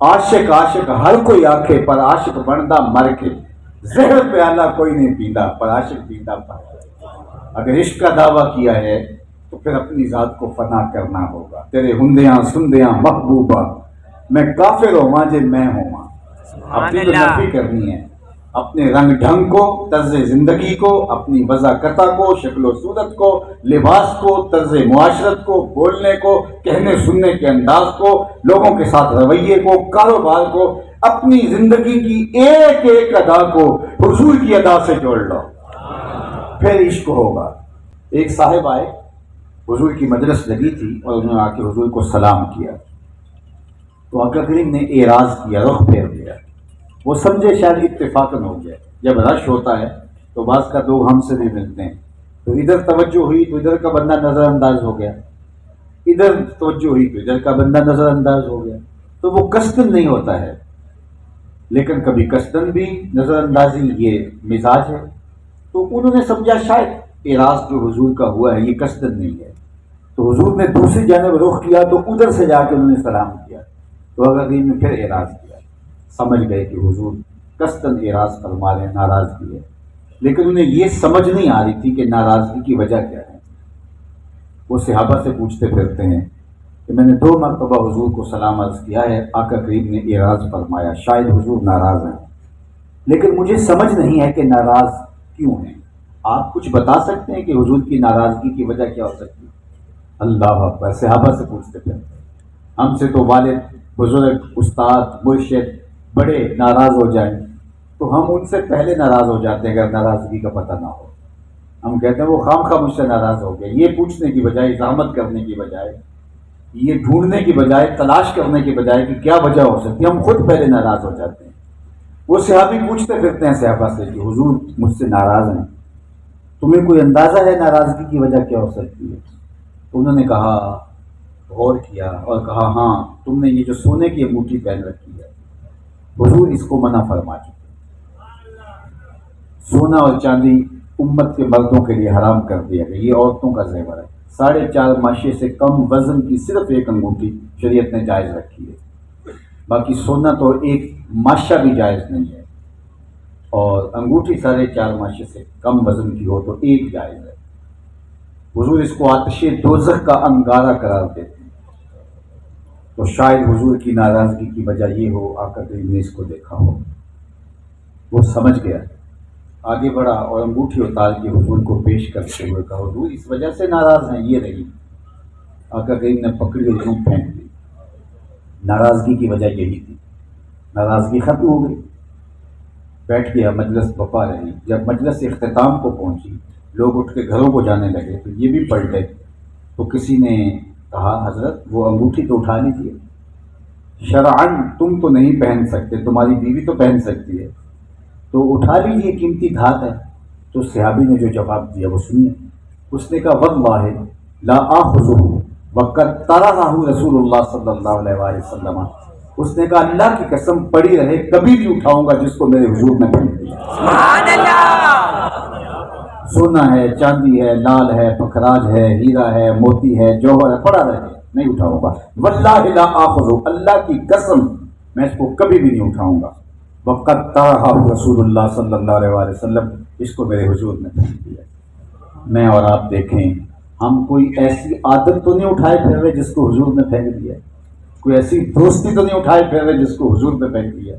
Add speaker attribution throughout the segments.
Speaker 1: عاشق عاشق ہر کوئی آکھے پر عاشق بندا مر کے، زہر پیالہ کوئی نہیں پیندا پر عاشق پیندا پا۔ اگر عشق کا دعویٰ کیا ہے تو پھر اپنی ذات کو فنا کرنا ہوگا۔ تیرے ہندیاں سندیاں محبوبہ میں کافر ہوں جے میں ہوں، اپنی تو نفی کرنی ہے، اپنے رنگ ڈھنگ کو، طرز زندگی کو، اپنی وضاقتہ کو، شکل و صورت کو، لباس کو، طرز معاشرت کو، بولنے کو، کہنے سننے کے انداز کو، لوگوں کے ساتھ رویے کو، کاروبار کو، اپنی زندگی کی ایک ایک ادا کو حضور کی ادا سے جوڑ لو، پھر عشق ہوگا۔ ایک صاحب آئے، حضور کی مجلس لگی تھی اور انہوں نے آ کے حضور کو سلام کیا تو آقا کریم نے اعراض کیا، رخ پھیر دیا۔ وہ سمجھے شاید اتفاقاً ہو گیا، جب رش ہوتا ہے تو بعض کا لوگ ہم سے بھی ملتے ہیں، تو ادھر توجہ ہوئی تو ادھر کا بندہ نظر انداز ہو گیا، ادھر توجہ ہوئی تو ادھر کا بندہ نظر انداز ہو گیا، تو وہ قصدن نہیں ہوتا ہے، لیکن کبھی قصدن بھی نظر اندازی یہ مزاج ہے۔ تو انہوں نے سمجھا شاید اعراض جو حضور کا ہوا ہے یہ قصدن نہیں ہے، تو حضور نے دوسری جانب رخ کیا تو ادھر سے جا کے انہوں نے سلام کیا، تو آقا کریم نے پھر اعراض کیا۔ سمجھ گئے کہ حضور قصدن اعراض فرما رہے ہیں، ناراضگی ہے، لیکن انہیں یہ سمجھ نہیں آ رہی تھی کہ ناراضگی کی وجہ کیا ہے۔ وہ صحابہ سے پوچھتے پھرتے ہیں کہ میں نے 2 مرتبہ حضور کو سلام عرض کیا ہے، آقا کریم نے اعراض فرمایا، شاید حضور ناراض ہیں، لیکن مجھے سمجھ نہیں ہے کہ ناراض کیوں ہیں۔ آپ کچھ بتا سکتے ہیں کہ حضور کی ناراضگی کی وجہ کیا ہو سکتی ہے؟ اللہ اکبر، صحابہ سے پوچھتے پھرتے ہیں۔ ہم سے تو والد، بزرگ، استاد، مرشد بڑے ناراض ہو جائیں تو ہم ان سے پہلے ناراض ہو جاتے ہیں اگر ناراضگی کا پتہ نہ ہو۔ ہم کہتے ہیں وہ خام خواہ مجھ سے ناراض ہو گئے، یہ پوچھنے کی بجائے، زحمت کرنے کی بجائے، یہ ڈھونڈنے کی بجائے، تلاش کرنے کی بجائے کہ کیا وجہ ہو سکتی ہے، ہم خود پہلے ناراض ہو جاتے ہیں۔ وہ صحابی پوچھتے پھرتے ہیں صحابہ سے کہ حضور مجھ سے ناراض ہیں، تمہیں کوئی اندازہ ہے ناراضگی کی وجہ کیا ہو سکتی ہے؟ انہوں نے کہا، غور کیا اور کہا ہاں تم نے یہ جو سونے کی انگوٹھی پہن رکھی ہے حضور اس کو منع فرما چکے، سونا اور چاندی امت کے مردوں کے لیے حرام کر دیا گیا، یہ عورتوں کا زیور ہے۔ 4.5 ماشے سے کم وزن کی صرف ایک انگوٹھی شریعت نے جائز رکھی ہے، باقی سونا تو ایک ماشا بھی جائز نہیں ہے، اور انگوٹھی 4.5 ماشے سے کم وزن کی ہو تو ایک جائز ہے۔ حضور اس کو آتش دوزخ کا انگارہ قرار دیتے ہیں، تو شاید حضور کی ناراضگی کی وجہ یہ ہو آقا کریم نے اس کو دیکھا ہو۔ وہ سمجھ گیا، آگے بڑھا اور انگوٹھی اتار کے حضور کو پیش کرتے ہوئے کہا حضور اس وجہ سے ناراض ہیں، یہ رہی۔ آقا کریم نے پکڑی اور یوں پھینک دی۔ ناراضگی کی وجہ یہی تھی، ناراضگی ختم ہو گئی، بیٹھ گیا، مجلس بپا رہی۔ جب مجلس اختتام کو پہنچی، لوگ اٹھ کے گھروں کو جانے لگے تو یہ بھی پلٹے، تو کسی نے کہا حضرت وہ انگوٹھی تو اٹھا لیجیے، شرعاً تم تو نہیں پہن سکتے، تمہاری بیوی تو پہن سکتی ہے، تو اٹھا لیجیے، قیمتی دھات ہے۔ تو صحابی نے جو جواب دیا وہ سنیے، اس نے کہا واللہ لا آخذہ وقد طرحہ رسول اللہ صلی اللہ علیہ وآلہ وسلم، اس نے کہا اللہ کی قسم پڑی رہے کبھی بھی اٹھاؤں گا جس کو میرے حضور نے پہن دیا۔ سبحان اللہ! سونا ہے، چاندی ہے، لال ہے، پکھراج ہے، ہیرا ہے، موتی ہے، جوہر ہے، پڑا رہے نہیں اٹھاؤں گا۔ واللہ لا آخذہ، اللہ کی قسم میں اس کو کبھی بھی نہیں اٹھاؤں گا۔ وقد طرحہ رسول اللہ صلی اللہ علیہ وآلہ وسلم، اس کو میرے حضور نے پہن دیا۔ میں اور آپ دیکھیں، ہم کوئی ایسی عادت تو نہیں اٹھائے پھر رہے جس کو حضور نے پھینک دیا، کوئی ایسی دوستی تو نہیں اٹھائے پھر رہے جس کو حضور نے پھینک دیا،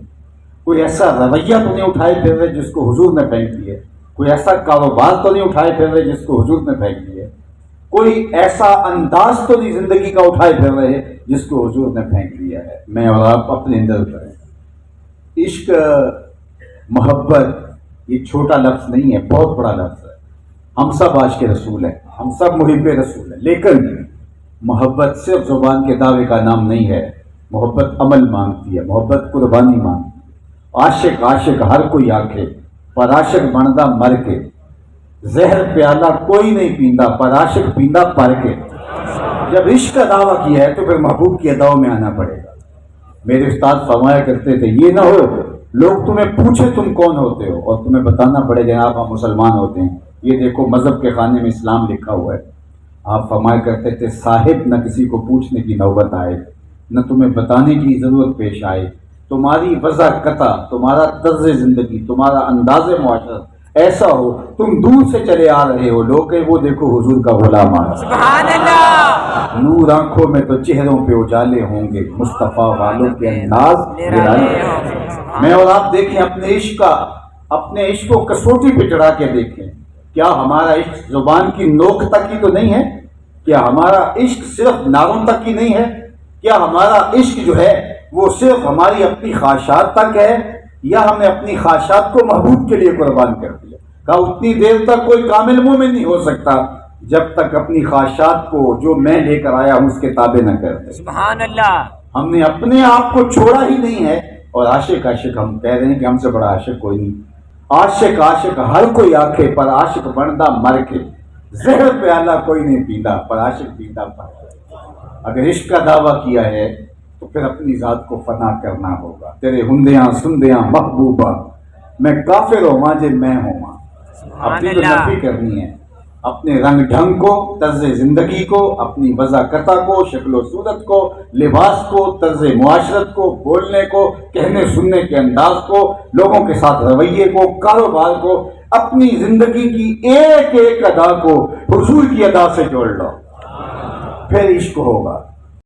Speaker 1: کوئی ایسا رویہ تو نہیں اٹھائے پھر رہے جس کو حضور نے پھینک دیا، کوئی ایسا کاروبار تو نہیں اٹھائے پھر رہے جس کو حضور نے پھینک دیا، کوئی ایسا انداز تو نہیں زندگی کا اٹھائے پھر رہے جس کو حضور نے پھینک دیا ہے۔ میں اور آپ اپنے اندر کریں۔ عشق، محبت یہ چھوٹا لفظ نہیں ہے، بہت بڑا لفظ ہے۔ ہم سب عاشق رسول ہیں، ہم سب محب رسول ہیں، لیکن محبت صرف زبان کے دعوے کا نام نہیں ہے، محبت عمل مانگتی ہے، محبت قربانی مانگتی ہے۔ عاشق عاشق ہر کوئی آکھے پر عاشق بندا مر کے، زہر پیالہ کوئی نہیں پیندا پر عاشق پیندا پر کے۔ جب عشق کا دعویٰ کیا ہے تو پھر محبوب کی اداؤں میں آنا پڑے گا۔ میرے استاد فرمایا کرتے تھے یہ نہ ہو لوگ تمہیں پوچھے تم کون ہوتے ہو اور تمہیں بتانا پڑے جناب ہم مسلمان ہوتے ہیں، یہ دیکھو مذہب کے خانے میں اسلام لکھا ہوا ہے۔ آپ فرمایا کرتے تھے صاحب نہ کسی کو پوچھنے کی نوبت آئے، نہ تمہیں بتانے کی ضرورت پیش آئے. تمہاری وضع قطع، تمہارا طرز زندگی، تمہارا انداز معاشرت ایسا ہو تم دور سے چلے آ رہے ہو، لوگ کہ وہ دیکھو حضور کا غلام آ رہا ہے.
Speaker 2: سبحان اللہ.
Speaker 1: نور آنکھوں میں تو چہروں پہ اجالے ہوں گے، مصطفیٰ والوں کے انداز نرالے ہوں گے. میں اور آپ دیکھیں اپنے عشق کو کسوٹی پہ چڑھا کے دیکھیں. کیا ہمارا عشق زبان کی نوک تک ہی تو نہیں ہے؟ کیا ہمارا عشق صرف ناروں تک ہی نہیں ہے؟ کیا ہمارا عشق جو ہے وہ صرف ہماری اپنی خواہشات تک ہے، یا ہم نے اپنی خواہشات کو محبوب کے لیے قربان کر دیا؟ کہا اتنی دیر تک کوئی کامل مومن نہیں ہو سکتا جب تک اپنی خواہشات کو جو میں لے کر آیا ہوں اس کے تابع نہ کر دے.
Speaker 2: سبحان اللہ.
Speaker 1: ہم نے اپنے آپ کو چھوڑا ہی نہیں ہے، اور عاشق ہم کہہ رہے ہیں کہ ہم سے بڑا عاشق کوئی نہیں. عاشق ہر کوئی آنکھے پر عاشق بندا مر کے، زہر پیالہ کوئی نہیں پیندا پر عاشق پیندا پائے. اگر عشق کا دعویٰ کیا ہے تو پھر اپنی ذات کو فنا کرنا ہوگا. تیرے ہندیاں سندیاں محبوبہ میں کافر ہوں جے میں ہوں. اپنی تو نفی کرنی ہے، اپنے رنگ ڈھنگ کو، طرز زندگی کو، اپنی وضع قطع کو، شکل و صورت کو، لباس کو، طرز معاشرت کو، بولنے کو، کہنے سننے کے انداز کو، لوگوں کے ساتھ رویے کو، کاروبار کو، اپنی زندگی کی ایک ایک ادا کو حضور کی ادا سے جوڑ لو، پھر عشق ہوگا.